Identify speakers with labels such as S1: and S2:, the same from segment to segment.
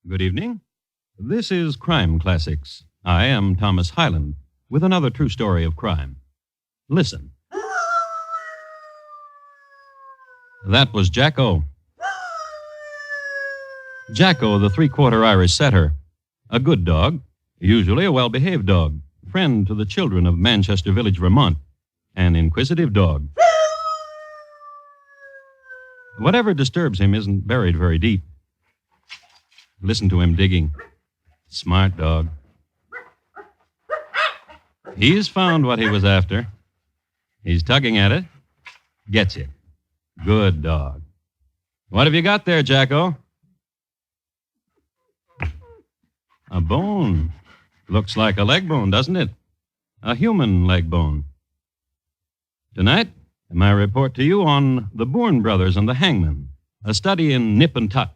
S1: Good evening. This is Crime Classics. I am Thomas Hyland with another true story of crime. Listen. That was Jacko. Jacko, the three-quarter Irish setter. A good dog, usually a well-behaved dog, friend to the children of Manchester Village, Vermont. An inquisitive dog. Whatever disturbs him isn't buried very deep. Listen to him digging. Smart dog. He's found what he was after. He's tugging at it. Gets it. Good dog. What have you got there, Jacko? A bone. Looks like a leg bone, doesn't it? A human leg bone. Tonight, my report to you on the Boorn brothers and the Hangman, a study in nip and tuck.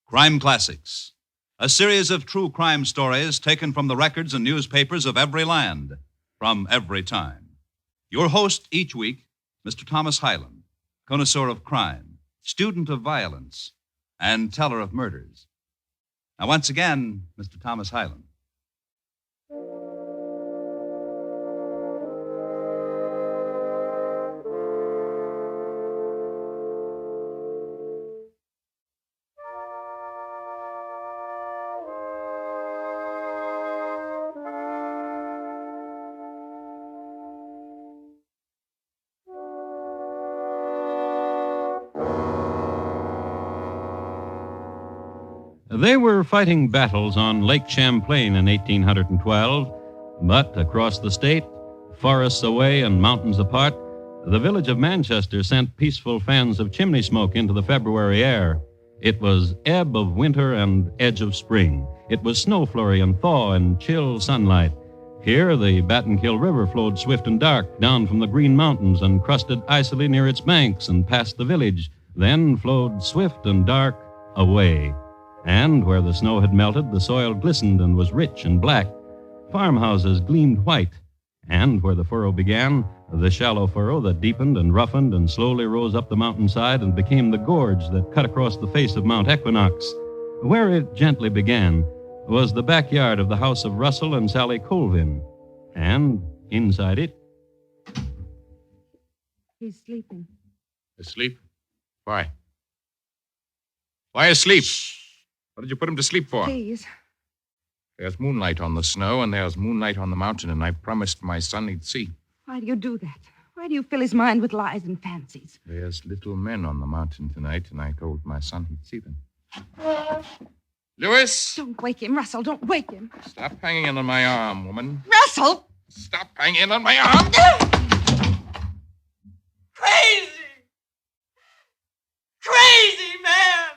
S2: Crime Classics, a series of true crime stories taken from the records and newspapers of every land, from every time. Your host each week, Mr. Thomas Hyland, connoisseur of crime, student of violence, and teller of murders. Now, once again, Mr. Thomas Hyland.
S1: They were fighting battles on Lake Champlain in 1812, but across the state, forests away and mountains apart, the village of Manchester sent peaceful fans of chimney smoke into the February air. It was ebb of winter and edge of spring. It was snow flurry and thaw and chill sunlight. Here, the Battenkill River flowed swift and dark down from the Green Mountains and crusted icily near its banks and past the village, then flowed swift and dark away. And where the snow had melted, the soil glistened and was rich and black. Farmhouses gleamed white. And where the furrow began, the shallow furrow that deepened and roughened and slowly rose up the mountainside and became the gorge that cut across the face of Mount Equinox. Where it gently began was the backyard of the house of Russell and Sally Colvin. And inside it...
S3: He's sleeping.
S4: Asleep? Why? Why asleep? What did you put him to sleep for?
S3: Please.
S4: There's moonlight on the snow, and there's moonlight on the mountain, and I promised my son he'd see.
S3: Why do you do that? Why do you fill his mind with lies and fancies?
S4: There's little men on the mountain tonight, and I told my son he'd see them. Lewis!
S3: Don't wake him, Russell. Don't wake him.
S4: Stop hanging on my arm, woman.
S3: Russell!
S4: Stop hanging on my arm!
S5: Crazy! Crazy man!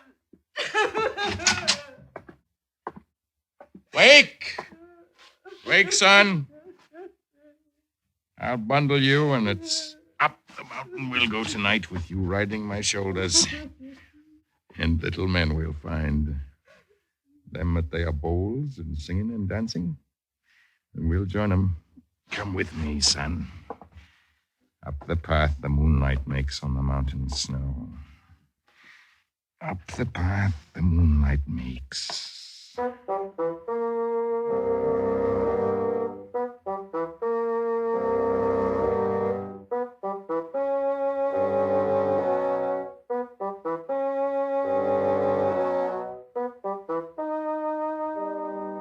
S4: Wake! Wake, son. I'll bundle you, and it's up the mountain we'll go tonight with you riding my shoulders. And little men we'll find. Them at their bowls and singing and dancing. And we'll join them. Come with me, son. Up the path the moonlight makes on the mountain snow. Up the path the moonlight makes.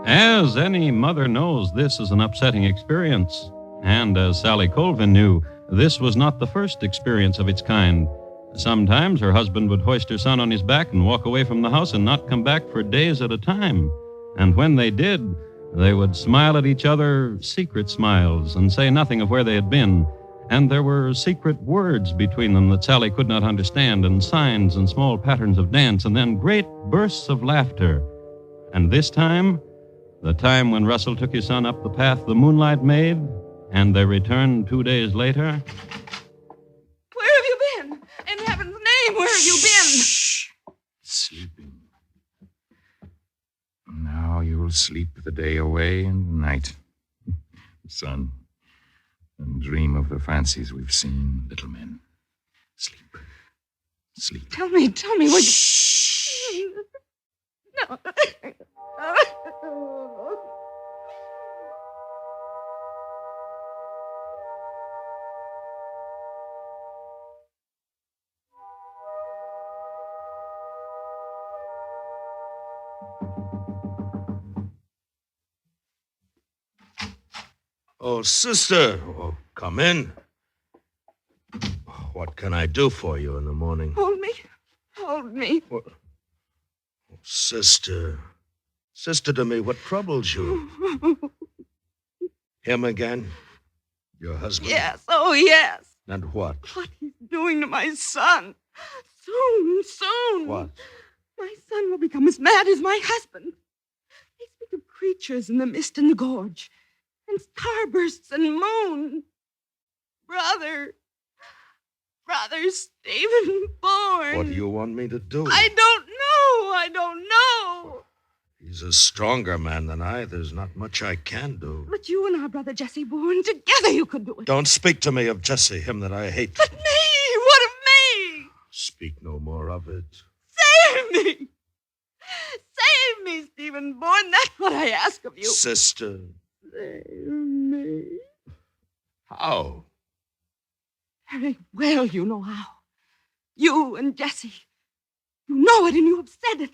S1: As any mother knows, this is an upsetting experience. And as Sally Colvin knew, this was not the first experience of its kind. Sometimes her husband would hoist her son on his back and walk away from the house and not come back for days at a time. And when they did, they would smile at each other secret smiles and say nothing of where they had been. And there were secret words between them that Sally could not understand, and signs and small patterns of dance, and then great bursts of laughter. And this time, the time when Russell took his son up the path the moonlight made, and they returned 2 days later...
S3: Where have you been? In heaven's name, where have you been?
S4: Shh. Sleeping. Now you'll sleep the day away and the night, son, and dream of the fancies we've seen, little men. Sleep. Sleep.
S3: Tell me what
S4: Shh.
S3: No.
S6: Oh, sister. Oh, come in. What can I do for you in the morning?
S3: Hold me. Hold me.
S6: What? Oh, sister. Sister to me, what troubles you? Him again? Your husband?
S3: Yes. Oh, yes.
S6: And what?
S3: What he's doing to my son. Soon.
S6: What?
S3: My son will become as mad as my husband. They speak of creatures in the mist and the gorge, and starbursts and moon. Brother Stephen Boorn.
S6: What do you want me to do?
S3: I don't know.
S6: He's a stronger man than I. There's not much I can do.
S3: But you and our brother Jesse Boorn, together you could do it.
S6: Don't speak to me of Jesse, him that I hate.
S3: But me, what of me?
S6: Speak no more of it.
S3: Save me. Save me, Stephen Boorn. That's what I ask of you.
S6: Sister.
S3: Save me.
S6: How?
S3: Very well, you know how. You and Jesse. You know it and you have said it.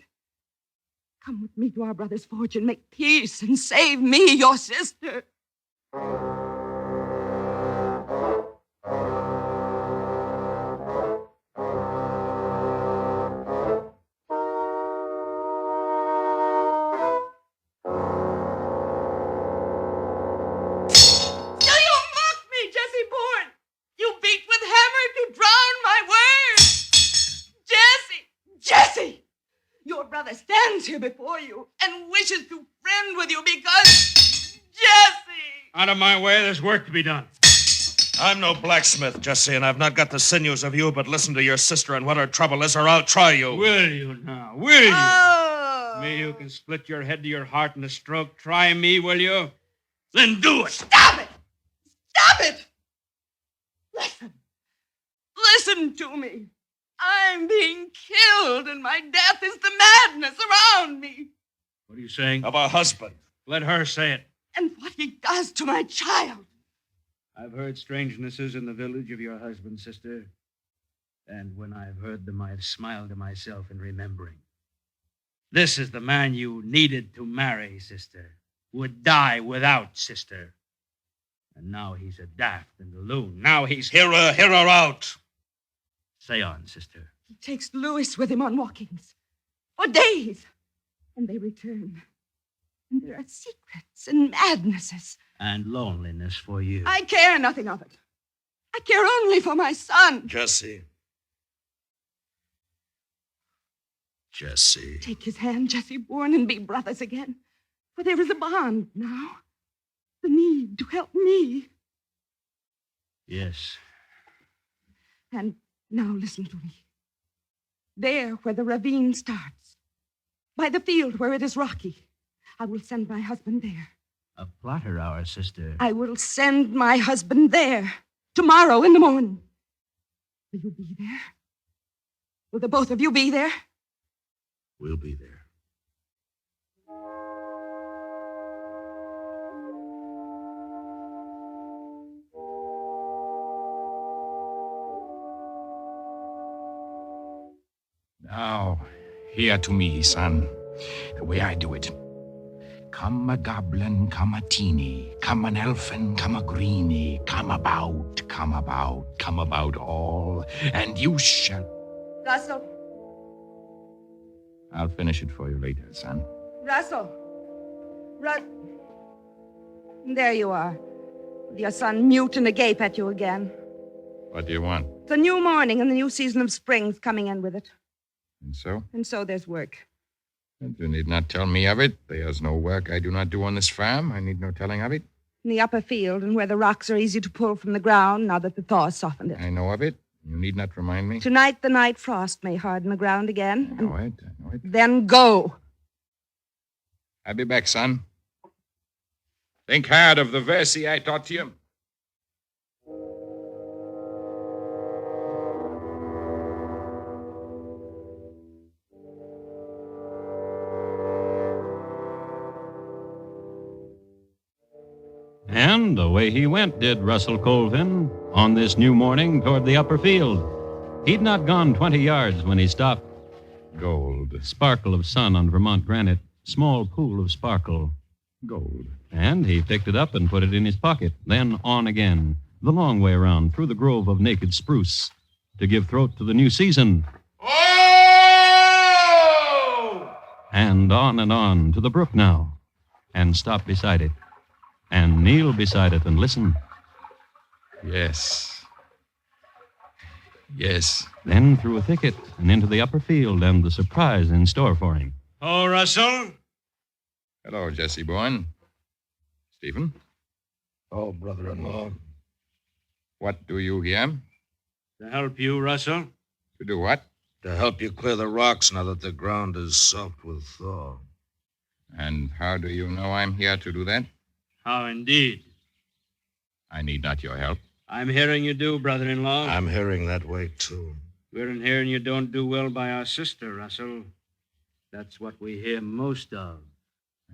S3: Come with me to our brother's forge and make peace and save me, your sister. Stands here before you and wishes to friend with you because Jesse.
S7: Out of my way, there's work to be done.
S6: I'm no blacksmith, Jesse, and I've not got the sinews of you, but listen to your sister and what her trouble is, or I'll try you.
S7: Will you now? Will you?
S3: Oh.
S7: Me who can split your head to your heart in a stroke. Try me, will you? Then do it.
S3: Stop it! Stop it! Listen to me. I'm being killed, and my death is the madness around me.
S7: What are you saying?
S6: Of a husband.
S7: Let her say it.
S3: And what he does to my child.
S7: I've heard strangenesses in the village of your husband, sister. And when I've heard them, I've smiled to myself in remembering. This is the man you needed to marry, sister. Would die without, sister. And now he's a daft and a loon. Now he's...
S6: Hear her out.
S7: Say on, sister.
S3: He takes Lewis with him on walkings for days. And they return. And there are secrets and madnesses.
S7: And loneliness for you.
S3: I care nothing of it. I care only for my son.
S6: Jesse.
S3: Take his hand, Jesse Boorn, and be brothers again. For there is a bond now. The need to help me.
S7: Yes.
S3: And now listen to me. There where the ravine starts, by the field where it is rocky, I will send my husband there.
S7: A plotter hour, sister.
S3: I will send my husband there tomorrow in the morning. Will you be there? Will the both of you be there?
S6: We'll be there.
S4: Now, hear to me, son. The way I do it. Come a goblin, come a teeny, come an elfin, come a greenie, come about all, and you shall...
S3: Russell.
S4: I'll finish it for you later, son.
S3: Russell. There you are. With your son mute and agape at you again.
S4: What do you want?
S3: It's a new morning and the new season of spring's coming in with it.
S4: And so?
S3: And so there's work.
S4: And you need not tell me of it. There's no work I do not do on this farm. I need no telling of it.
S3: In the upper field and where the rocks are easy to pull from the ground now that the thaw has softened it.
S4: I know of it. You need not remind me.
S3: Tonight, the night frost may harden the ground again.
S4: I know it.
S3: Then go.
S4: I'll be back, son. Think hard of the verse I taught to you.
S1: And away he went, did Russell Colvin, on this new morning toward the upper field. He'd not gone 20 yards when he stopped.
S4: Gold.
S1: Sparkle of sun on Vermont granite. Small pool of sparkle.
S4: Gold.
S1: And he picked it up and put it in his pocket. Then on again, the long way around, through the grove of naked spruce, to give throat to the new season.
S6: Oh!
S1: And on, to the brook now. And stop beside it. And kneel beside it and listen.
S4: Yes. Yes.
S1: Then through a thicket and into the upper field and the surprise in store for him.
S7: Oh, Russell?
S4: Hello, Jesse Boorn. Stephen,
S6: Oh, brother-in-law.
S4: what do you here?
S7: To help you, Russell?
S4: To do what?
S6: To help you clear the rocks now that the ground is soft with thaw.
S4: And how do you know I'm here to do that?
S7: How indeed.
S4: I need not your help.
S7: I'm hearing you do, brother-in-law.
S6: I'm hearing that way, too.
S7: We're in hearing you don't do well by our sister, Russell. That's what we hear most of.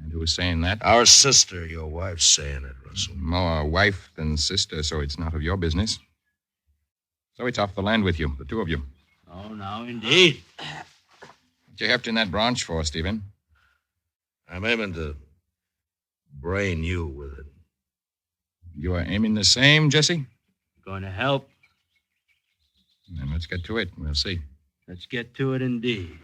S4: And who's saying that?
S6: Our sister, your wife's saying it, Russell.
S4: More wife than sister, so it's not of your business. So it's off the land with you, the two of you.
S7: Oh, now, indeed.
S4: What you heft in that branch for, Stephen?
S6: I'm aiming to brain you with it.
S4: You are aiming the same, Jesse?
S7: Going to help.
S4: Then let's get to it. We'll see.
S7: Let's get to it indeed.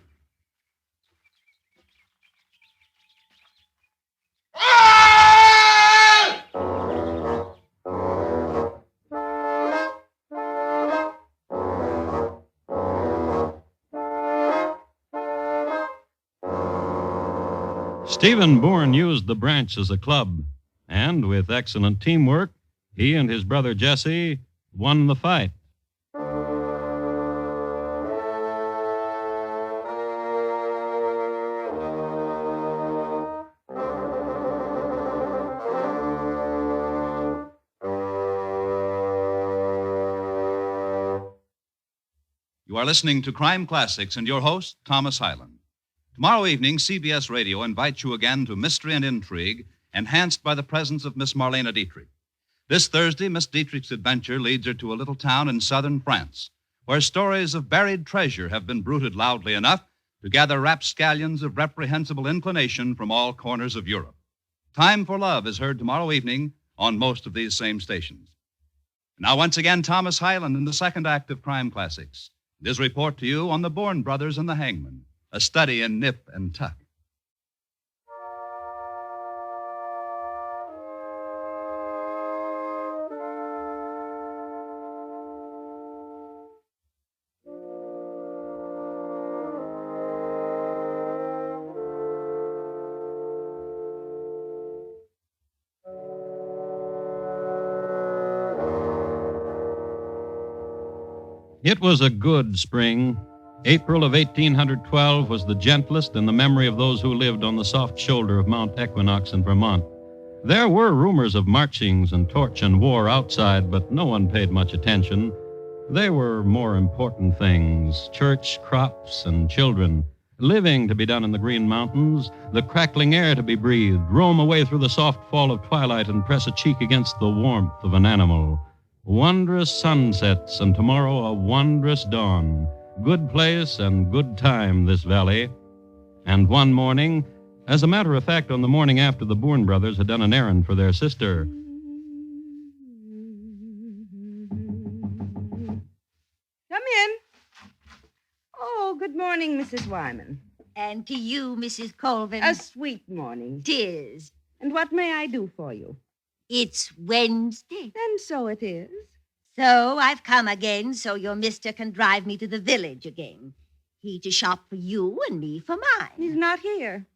S1: Stephen Boorn used the branch as a club, and with excellent teamwork, he and his brother Jesse won the fight.
S2: You are listening to Crime Classics and your host, Thomas Hyland. Tomorrow evening, CBS Radio invites you again to Mystery and Intrigue, enhanced by the presence of Miss Marlena Dietrich. This Thursday, Miss Dietrich's adventure leads her to a little town in southern France, where stories of buried treasure have been bruited loudly enough to gather rapscallions of reprehensible inclination from all corners of Europe. Time for Love is heard tomorrow evening on most of these same stations. Now, once again, Thomas Hyland in the second act of Crime Classics. His report to you on the Boorn brothers and the Hangman, a study in nip and tuck.
S1: It was a good spring. April of 1812 was the gentlest in the memory of those who lived on the soft shoulder of Mount Equinox in Vermont. There were rumors of marchings and torch and war outside, but no one paid much attention. They were more important things: church, crops, and children. Living to be done in the Green Mountains, the crackling air to be breathed, roam away through the soft fall of twilight and press a cheek against the warmth of an animal. Wondrous sunsets, and tomorrow a wondrous dawn. Good place and good time, this valley. And one morning, as a matter of fact, on the morning after the Boorn brothers had done an errand for their sister.
S3: Come in. Oh, good morning, Mrs. Wyman.
S8: And to you, Mrs. Colvin.
S3: A sweet morning.
S8: 'Tis.
S3: And what may I do for you?
S8: It's Wednesday.
S3: And so it is.
S8: So I've come again so your mister can drive me to the village again. He to shop for you and me for mine.
S3: He's not here.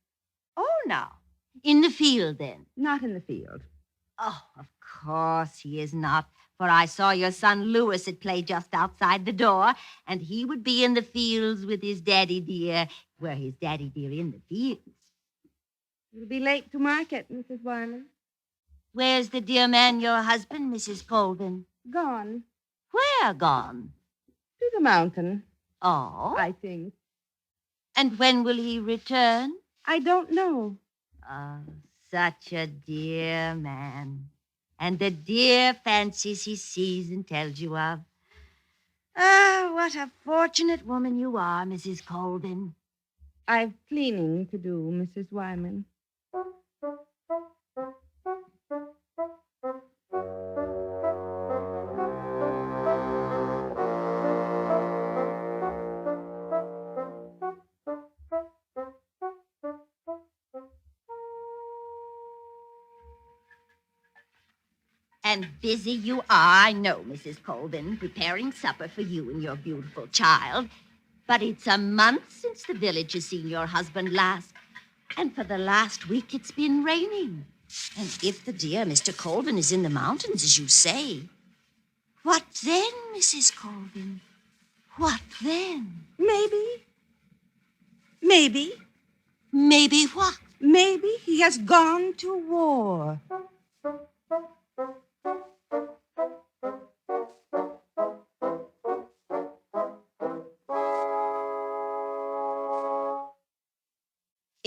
S8: Oh, no. In the field, then?
S3: Not in the field.
S8: Oh, of course he is not. For I saw your son Lewis at play just outside the door, and he would be in the fields with his daddy dear. Were his daddy dear in the fields?
S3: You'll be late to market, Mrs. Wyman.
S8: Where's the dear man, your husband, Mrs. Colvin?
S3: Gone.
S8: Where gone?
S3: To the mountain,
S8: Oh,
S3: I think.
S8: and when will he return?
S3: I don't know.
S8: Oh, such a dear man. and the dear fancies he sees and tells you of. Ah, what a fortunate woman you are, Mrs. Colvin.
S3: I've cleaning to do, Mrs. Wyman.
S8: And busy you are, I know, Mrs. Colvin, preparing supper for you and your beautiful child. But it's a month since the village has seen your husband last. And for the last week, it's been raining. And if the dear Mr. Colvin is in the mountains, as you say, what then, Mrs. Colvin? What then?
S3: Maybe
S8: Maybe what?
S3: he has gone to war.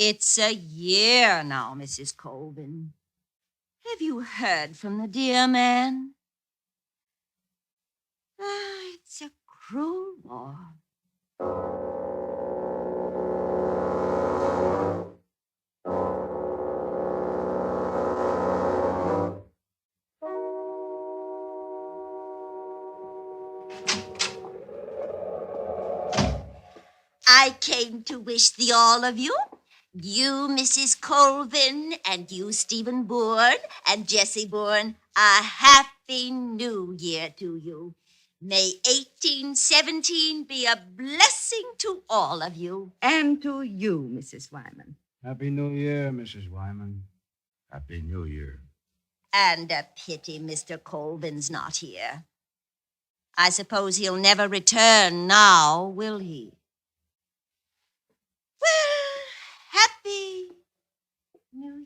S8: It's a year now, Mrs. Colvin. Have you heard from the dear man? Ah, it's a cruel war. I came to wish the all of you, Mrs. Colvin, and you, Stephen Boorn, and Jessie Boorn, a happy new year to you. May 1817 be a blessing to all of you.
S3: And to you, Mrs. Wyman.
S7: Happy New Year, Mrs. Wyman.
S4: Happy New Year.
S8: And a pity Mr. Colvin's not here. I suppose he'll never return now, will he? Well, happy New Year.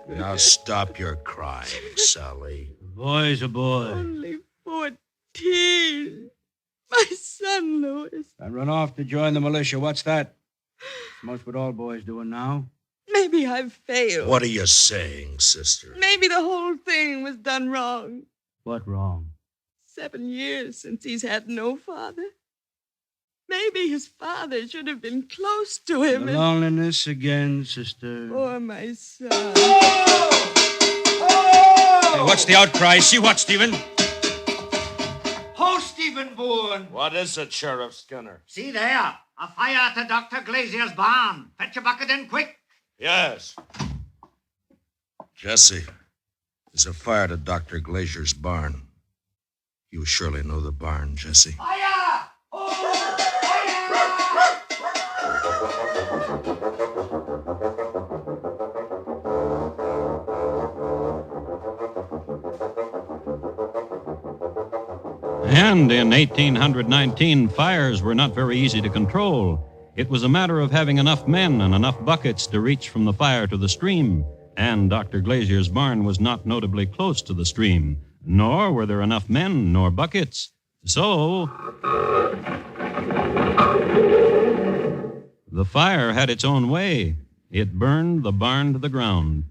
S4: Now stop your crying, Sally.
S7: A boy's a boy.
S3: Only 14. My son, Louis.
S7: I run off to join the militia. What's that? It's most what all boys doing now.
S3: Maybe I've failed.
S4: What are you saying, sister?
S3: Maybe the whole thing was done wrong.
S7: What wrong?
S3: 7 years since he's had no father. Maybe his father should have been close to him.
S7: The loneliness again, sister.
S3: Poor my son.
S7: Hey, what's the outcry? See what, Stephen?
S5: Ho, Stephen Boorn.
S6: What is it, Sheriff Skinner?
S5: See there. A fire at the Dr. Glazier's barn. Fetch a bucket in quick.
S6: Yes.
S4: Jesse, there's a fire to Dr. Glazier's barn. You surely know the barn, Jesse.
S5: Fire!
S1: And in 1819, fires were not very easy to control. It was a matter of having enough men and enough buckets to reach from the fire to the stream. And Dr. Glazier's barn was not notably close to the stream, nor were there enough men nor buckets. So the fire had its own way. It burned the barn to the ground.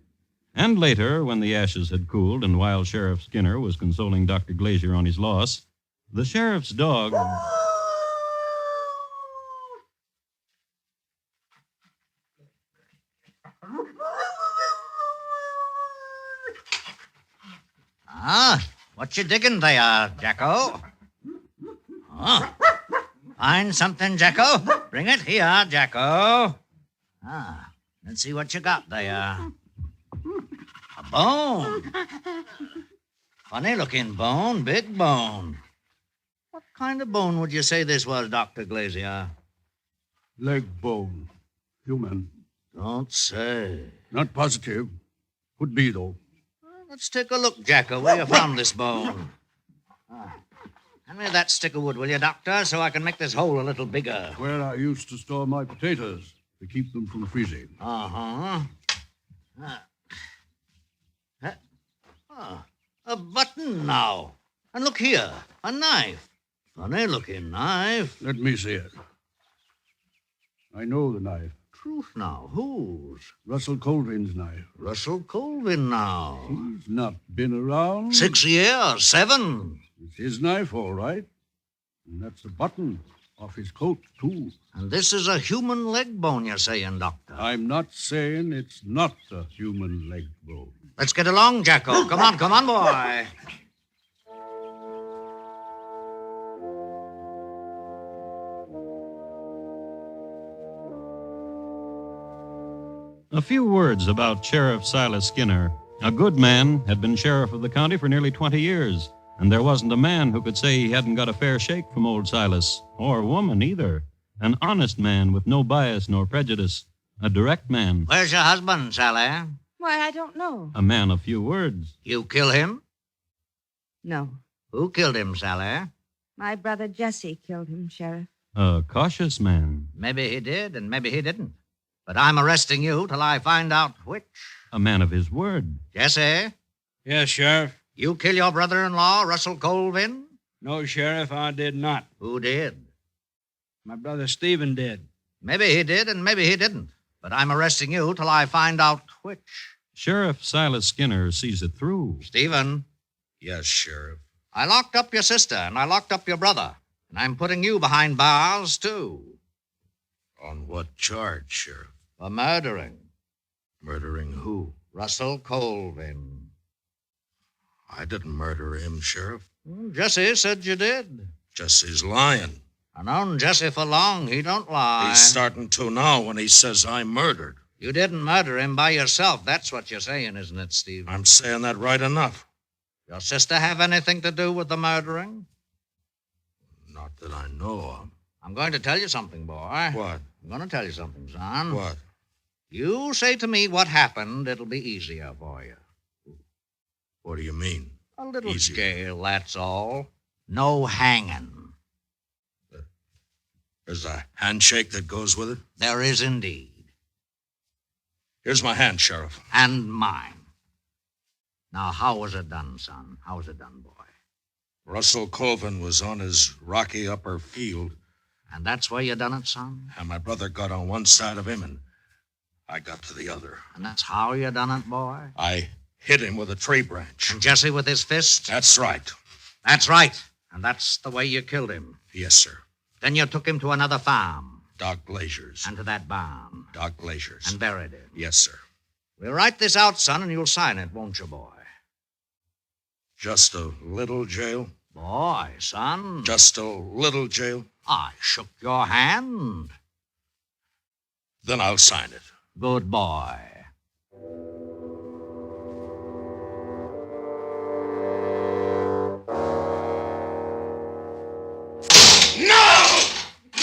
S1: And later, when the ashes had cooled and while Sheriff Skinner was consoling Dr. Glazier on his loss, the sheriff's dog...
S5: Ah, what you digging there, Jacko? Oh, find something, Jacko? Bring it here, Jacko. Ah, let's see what you got there. A bone. Funny-looking bone, big bone. What kind of bone would you say this was, Dr. Glazier?
S9: Leg bone. Human.
S5: Don't say.
S9: Not positive. Could be, though.
S5: Well, let's take a look, Jacko, where you found this bone. Hand me that stick of wood, will you, Doctor, so I can make this hole a little bigger.
S9: Where I used to store my potatoes to keep them from freezing.
S5: A button now. And look here, a knife. Funny-looking knife.
S9: Let me see it. I know the knife.
S5: Truth now, whose?
S9: Russell Colvin's knife.
S5: Russell Colvin now.
S9: He's not been around.
S5: 6 years, 7.
S9: It's his knife, all right. And that's the button off his coat, too.
S5: And this is a human leg bone, you're saying, Doctor.
S9: I'm not saying it's not a human leg bone.
S5: Let's get along, Jacko. Come on, boy.
S1: A few words about Sheriff Silas Skinner. A good man, had been sheriff of the county for nearly 20 years, and there wasn't a man who could say he hadn't got a fair shake from old Silas, or woman either. An honest man with no bias nor prejudice. A direct man.
S5: Where's your husband, Sally?
S3: Why, I don't know.
S1: A man of few words.
S5: You kill him?
S3: No.
S5: Who killed him, Sally?
S3: My brother Jesse killed him, Sheriff.
S1: A cautious man.
S5: Maybe he did, and maybe he didn't. But I'm arresting you till I find out which.
S1: A man of his word.
S5: Jesse,
S7: Yes, Sheriff.
S5: you kill your brother-in-law, Russell Colvin?
S7: No, Sheriff, I did not.
S5: Who did?
S7: My brother Stephen did.
S5: Maybe he did, and maybe he didn't. But I'm arresting you till I find out which.
S1: Sheriff Silas Skinner sees it through.
S5: Stephen,
S4: Yes, Sheriff.
S5: I locked up your sister, and I locked up your brother. And I'm putting you behind bars, too.
S4: On what charge, Sheriff?
S5: For murdering
S4: Murdering who?
S5: Russell Colvin.
S4: I didn't murder him, Sheriff.
S5: Jesse said you did.
S4: Jesse's lying.
S5: I've known Jesse for long. He don't lie.
S4: He's starting to now when he says I murdered.
S5: You didn't murder him by yourself. That's what you're saying, isn't it, Steve?
S4: I'm saying that right enough.
S5: Your sister have anything to do with the murdering?
S4: Not that I know of.
S5: I'm going to tell you something, boy.
S4: What?
S5: I'm going to tell you something, son.
S4: What?
S5: You say to me what happened, it'll be easier for you.
S4: What do you mean?
S5: A little
S4: Easier.
S5: jail, that's all. No hanging.
S4: There's a handshake that goes with it.
S5: There is indeed.
S4: Here's my hand, Sheriff.
S5: And mine. Now, how was it done, son? How was it done, boy?
S4: Russell Colvin was on his rocky upper field,
S5: And that's where you done it, son?
S4: and my brother got on one side of him, and I got to the other.
S5: And that's how you done it, boy?
S4: I hit him with a tree branch.
S5: And Jesse with his fist?
S4: That's right.
S5: That's right. And that's the way you killed him.
S4: Yes, sir.
S5: Then you took him to another farm.
S4: Doc Glazier's.
S5: And to that barn.
S4: Doc Glazier's.
S5: And buried him.
S4: Yes, sir.
S5: We'll write this out, son, and you'll sign it, won't you, boy?
S4: Just a little jail?
S5: Boy, son.
S4: Just a little jail?
S5: I shook your hand.
S4: Then I'll sign it.
S5: Good boy.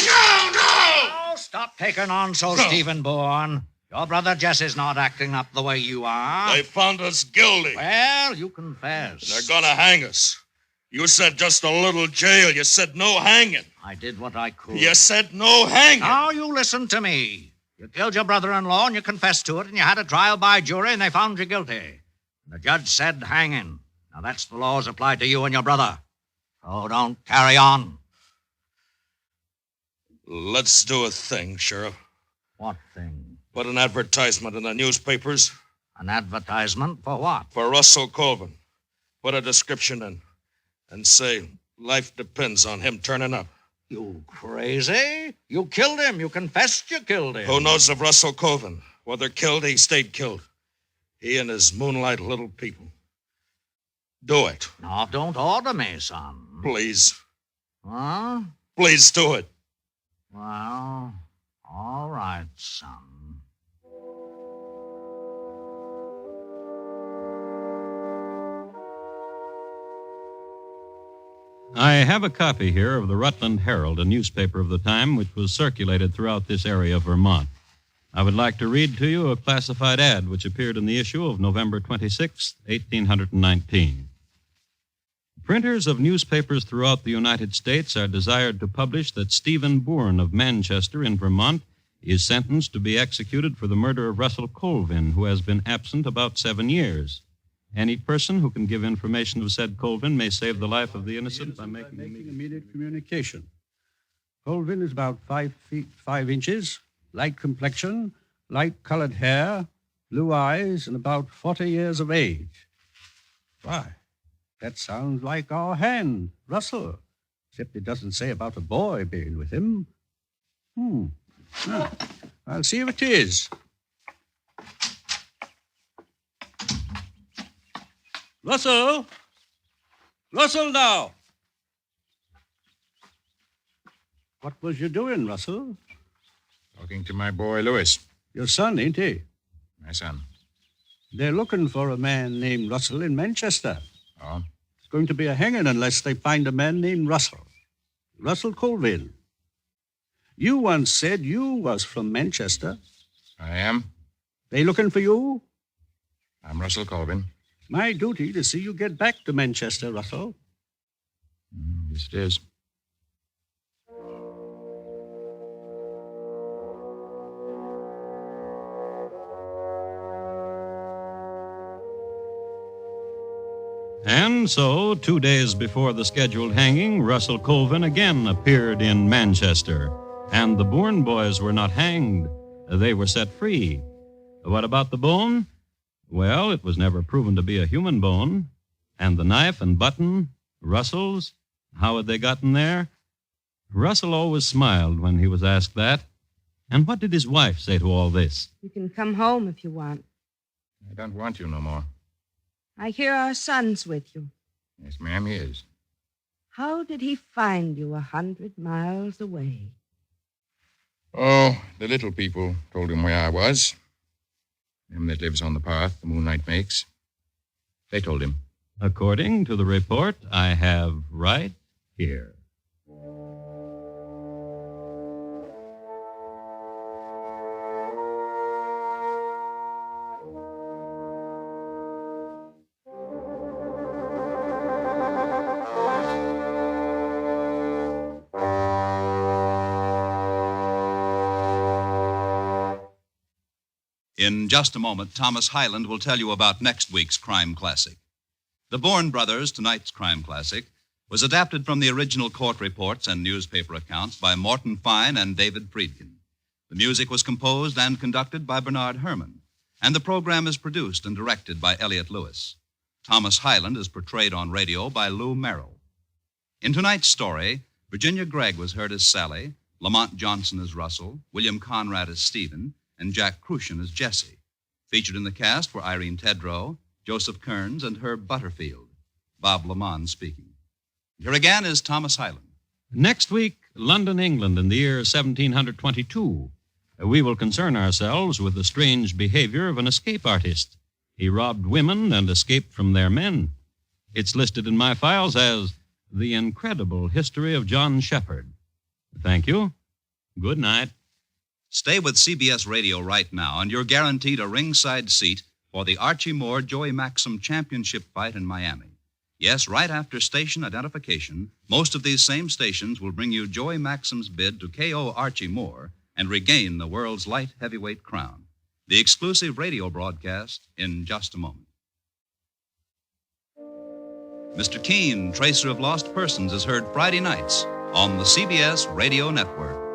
S5: Oh, stop taking on so, Stephen Boorn. Your brother Jesse's not acting up the way you are.
S4: They found us guilty.
S5: Well, you confess.
S4: They're gonna hang us. You said just a little jail. You said no hanging.
S5: I did what I could.
S4: You said no hanging.
S5: Now you listen to me. You killed your brother-in-law and you confessed to it, and you had a trial by jury and they found you guilty. The judge said hanging. Now that's the laws applied to you and your brother. So don't carry on.
S4: Let's do a thing, Sheriff.
S5: What thing?
S4: Put an advertisement in the newspapers
S5: An advertisement for what?
S4: for Russell Colvin. Put a description in and say life depends on him turning up.
S5: You crazy? You killed him. You confessed you killed him.
S4: Who knows of Russell Colvin? Whether killed, he stayed killed. He and his moonlight little people. Do it.
S5: Now, don't order me, son.
S4: Please.
S5: Huh?
S4: Please do it.
S5: Well, all right, son.
S1: I have a copy here of the Rutland Herald, a newspaper of the time which was circulated throughout this area of Vermont. I would like to read to you a classified ad which appeared in the issue of November 26, 1819. Printers of newspapers throughout the United States are desired to publish that Stephen Boorn of Manchester in Vermont is sentenced to be executed for the murder of Russell Colvin, who has been absent about 7 years. Any person who can give information of said Colvin may save the life of the innocent by making
S9: immediate communication. Colvin is about 5 feet 5 inches, light complexion, light-colored hair, blue eyes, and about 40 years of age. Why, that sounds like our hand, Russell, except it doesn't say about a boy being with him. I'll see if it is. Russell! Russell, now! What was you doing, Russell?
S4: Talking to my boy, Lewis.
S9: Your son, ain't he?
S4: My son.
S9: They're looking for a man named Russell in Manchester.
S4: Oh?
S9: It's going to be a hanging unless they find a man named Russell. Russell Colvin. You once said you was from Manchester.
S4: I am.
S9: They looking for you?
S4: I'm Russell Colvin.
S9: My duty to see you get back to Manchester, Russell.
S4: Yes, it is.
S1: And so, 2 days before the scheduled hanging, Russell Colvin again appeared in Manchester. And the Boorn boys were not hanged. They were set free. What about the bone? Well, it was never proven to be a human bone. And the knife and button, Russell's, how had they gotten there? Russell always smiled when he was asked that. And what did his wife say to all this?
S3: You can come home if you want.
S4: I don't want you no more.
S3: I hear our son's with you.
S4: Yes, ma'am, he is.
S3: How did he find you 100 miles away?
S4: Oh, the little people told him where I was. Them that lives on the path the moonlight makes. They told him.
S1: According to the report I have right here.
S2: In just a moment, Thomas Hyland will tell you about next week's crime classic. The Boorn Brothers, tonight's crime classic, was adapted from the original court reports and newspaper accounts by Morton Fine and David Friedkin. The music was composed and conducted by Bernard Herrmann, and the program is produced and directed by Elliott Lewis. Thomas Hyland is portrayed on radio by Lou Merrill. In tonight's story, Virginia Gregg was heard as Sally, Lamont Johnson as Russell, William Conrad as Stephen, and Jack Crucian as Jesse. Featured in the cast were Irene Tedrow, Joseph Kearns, and Herb Butterfield. Bob Lamont speaking. Here again is Thomas Hyland.
S1: Next week, London, England, in the year 1722. We will concern ourselves with the strange behavior of an escape artist. He robbed women and escaped from their men. It's listed in my files as The Incredible History of John Shepherd. Thank you. Good night.
S2: Stay with CBS Radio right now, and you're guaranteed a ringside seat for the Archie Moore-Joey Maxim Championship fight in Miami. Yes, right after station identification, most of these same stations will bring you Joey Maxim's bid to KO Archie Moore and regain the world's light heavyweight crown. The exclusive radio broadcast in just a moment. Mr. Keene, Tracer of Lost Persons, is heard Friday nights on the CBS Radio Network.